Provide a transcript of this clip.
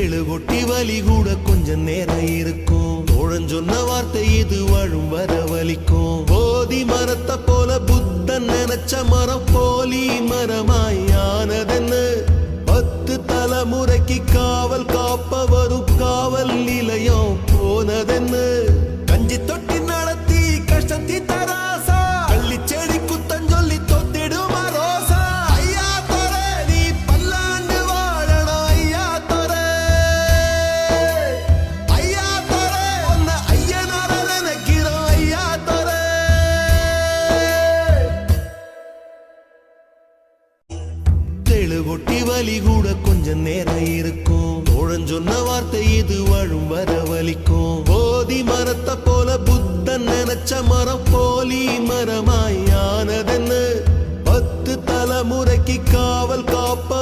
தெழுகொட்டி வலி கூட கொஞ்சம் நேரம் இருக்கும். தோழன் சொன்ன வார்த்தை இது வாழும் வர வலிக்கும். போதி மரத்தை போல புத்தன் நினைச்ச மரம் போலி மரமாயானதென்னு 10 தலைமுறைக்கு காவல் காப்பவரும் காவல் நிலையம் போனதென்னு. கஞ்சி தொட்டி நடத்தி கஷ்டத்தி தராசா கள்ளி செடி குத்தம் சொல்லி தொத்திடுமா ரோசா. ஐயா தோர நீ பல்லாண்டு வாழணும். ஐயா தோர ஐயா தோர உன்னை ஐயனார நினைக்கிறோம். ஐயா தோர தெழுகொட்டி வலி கூட கொஞ்சம் நேரம் இருக்கும். தோழன் சொன்ன வார்த்தை இது வாழும் வர வலிக்கும். போதி மரத்தை போல புத்தன் நினைச்ச மரம் போலி மரமாயானதென்னு 10 தலைமுறைக்கு காவல் காப்ப